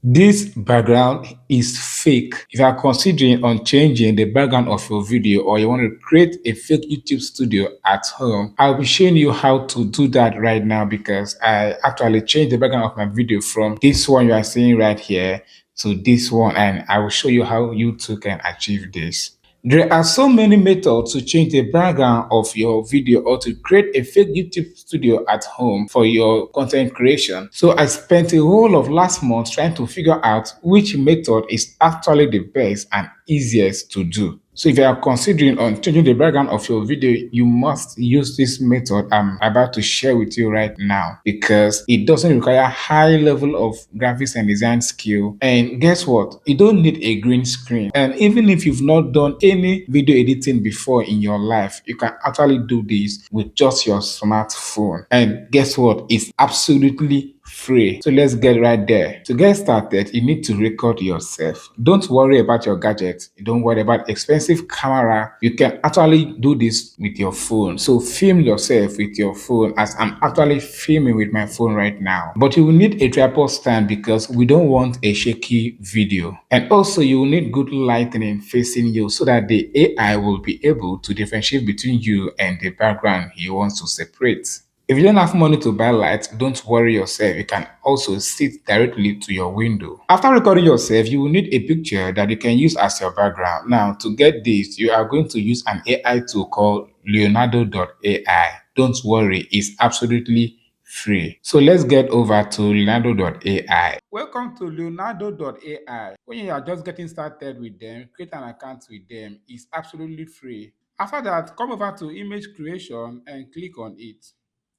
This background is fake. If you are considering on changing the background of your video or you want to create a fake YouTube studio at home, I'll be showing you how to do that right now because I actually changed the background of my video from this one you are seeing right here to this one, and I will show you how you too can achieve this. There are so many methods to change the background of your video or to create a fake YouTube studio at home for your content creation. So I spent a whole of last month trying to figure out which method is actually the best and easiest to do. So if you are considering on changing the background of your video, you must use this method I'm about to share with you right now because it doesn't require high level of graphics and design skill. And guess what? You don't need a green screen. And even if you've not done any video editing before in your life, you can actually do this with just your smartphone. And guess what? It's absolutely free. So let's get right there. To get started, you need to record yourself. Don't worry about your gadget. Don't worry about expensive camera. You can actually do this with your phone. So film yourself with your phone as I'm actually filming with my phone right now. But you will need a tripod stand because we don't want a shaky video. And also you will need good lighting facing you so that the AI will be able to differentiate between you and the background he wants to separate. If you don't have money to buy lights, don't worry yourself. You can also sit directly to your window. After recording yourself, you will need a picture that you can use as your background. Now, to get this, you are going to use an AI tool called Leonardo.ai. Don't worry, it's absolutely free. So let's get over to Leonardo.ai. Welcome to Leonardo.ai. When you are just getting started with them, create an account with them. It's absolutely free. After that, come over to image creation and click on it.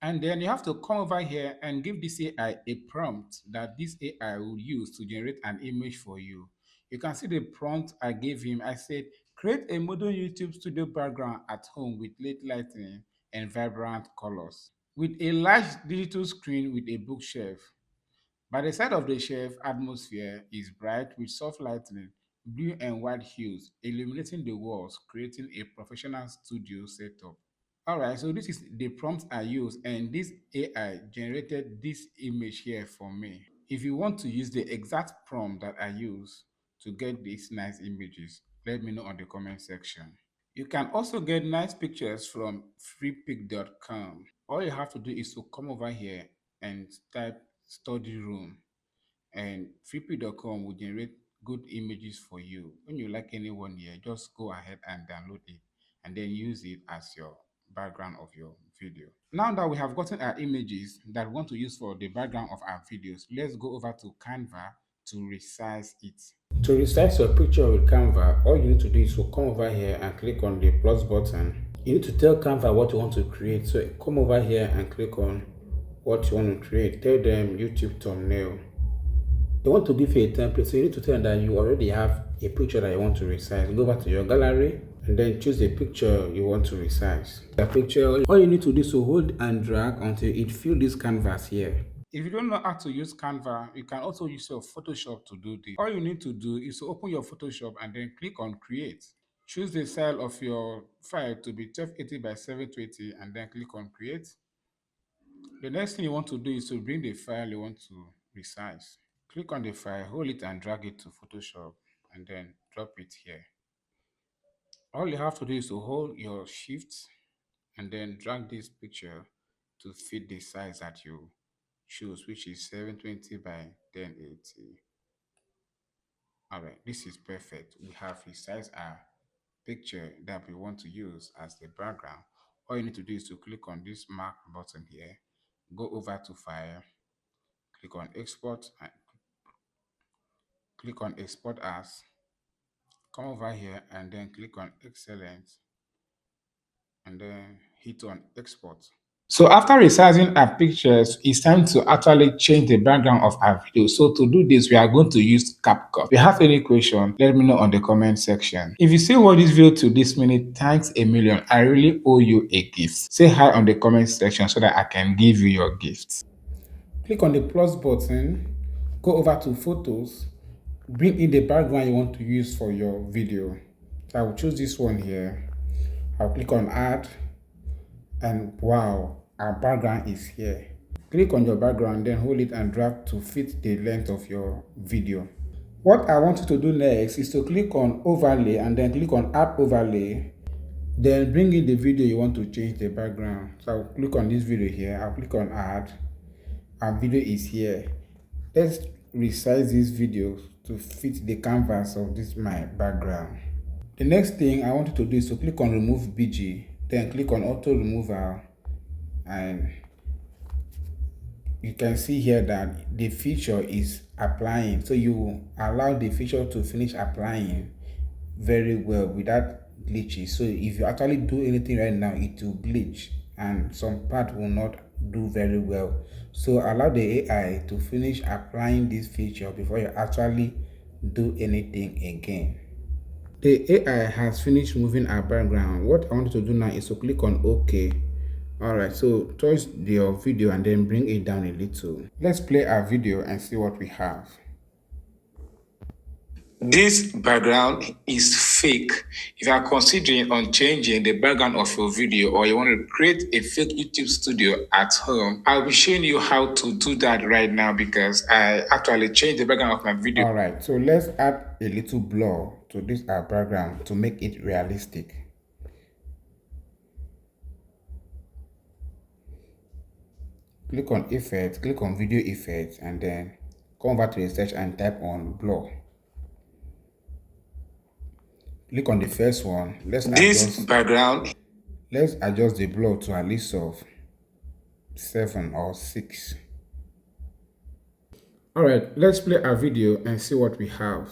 And then you have to come over here and give this AI a prompt that this AI will use to generate an image for you. You can see the prompt I gave him. I said, create a modern YouTube studio background at home with late lighting and vibrant colors. With a large digital screen with a bookshelf. By the side of the shelf, atmosphere is bright with soft lighting, blue and white hues, illuminating the walls, creating a professional studio setup. All right, so this is the prompt I use, and this AI generated this image here for me. If you want to use the exact prompt that I use to get these nice images, let me know on the comment section. You can also get nice pictures from freepik.com. All you have to do is to come over here and type study room, and freepik.com will generate good images for you. When you like anyone here, just go ahead and download it and then use it as your background of your video. Now that we have gotten our images that we want to use for the background of our videos, let's go over to Canva to resize it. To resize your picture with Canva, all you need to do is to come over here and click on the plus button. You need to tell Canva what you want to create. So come over here and click on what you want to create. Tell them YouTube thumbnail. They want to give you a template, so you need to tell them that you already have a picture that you want to resize. Go back to your gallery and then choose the picture you want to resize. The picture, all you need to do is to hold and drag until it fills this canvas here. If you don't know how to use Canva, you can also use your Photoshop to do this. All you need to do is to open your Photoshop and then click on Create. Choose the style of your file to be 1280 by 720 and then click on Create. The next thing you want to do is to bring the file you want to resize. Click on the file, hold it and drag it to Photoshop and then drop it here. All you have to do is to hold your shift and then drag this picture to fit the size that you choose, which is 720 by 1080. All right, this is perfect. We have resized our picture that we want to use as the background. All you need to do is to click on this mark button here, go over to File, click on Export, and click on Export As. Come over here and then click on Excellent and then hit on Export. So after resizing our pictures, it's time to actually change the background of our video. So to do this, we are going to use CapCut. If you have any question, let me know on the comment section. If you still watch this video to this minute, thanks a million. I really owe you a gift. Say hi on the comment section so that I can give you your gift. Click on the plus button, go over to Photos, bring in the background you want to use for your video. So I will choose this one here. I'll click on Add, and wow, our background is here. Click on your background, then hold it and drag to fit the length of your video. What I want you to do next is to click on overlay and then click on add overlay. Then bring in the video you want to change the background. So I'll click on this video here. I'll click on add. Our video is here. Let's resize this video to fit the canvas of this my background. The next thing I want you to do is to click on remove BG, then click on auto removal, and you can see here that the feature is applying. So you allow the feature to finish applying very well without glitches. So if you actually do anything right now, it will glitch and some part will not do very well. So allow the AI to finish applying this feature before you actually do anything again. The AI has finished moving our background. What I want you to do now is to click on OK. Alright, so choose your video and then bring it down a little. Let's play our video and see what we have. This background is fake. If you are considering on changing the background of your video or you want to create a fake YouTube studio at home, I'll be showing you how to do that right now because I actually changed the background of my video. Alright, so let's add a little blur to this our background to make it realistic. Click on effects, click on video effects, and then come back to the search and type on blur. Click on the first one. Let's adjust the blur to at least of 7 or 6. Alright, let's play our video and see what we have.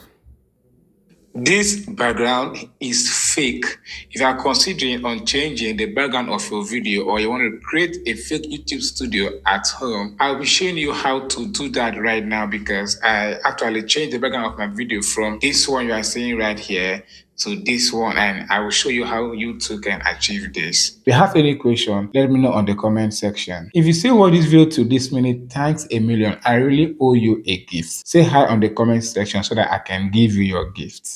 This background is fake. If you are considering on changing the background of your video or you want to create a fake YouTube studio at home, I'll be showing you how to do that right now because I actually changed the background of my video from this one you are seeing right here to this one, and I will show you how you too can achieve this. If you have any question, let me know on the comment section. If you still watch this video to this minute, thanks a million. I really owe you a gift. Say hi on the comment section so that I can give you your gift.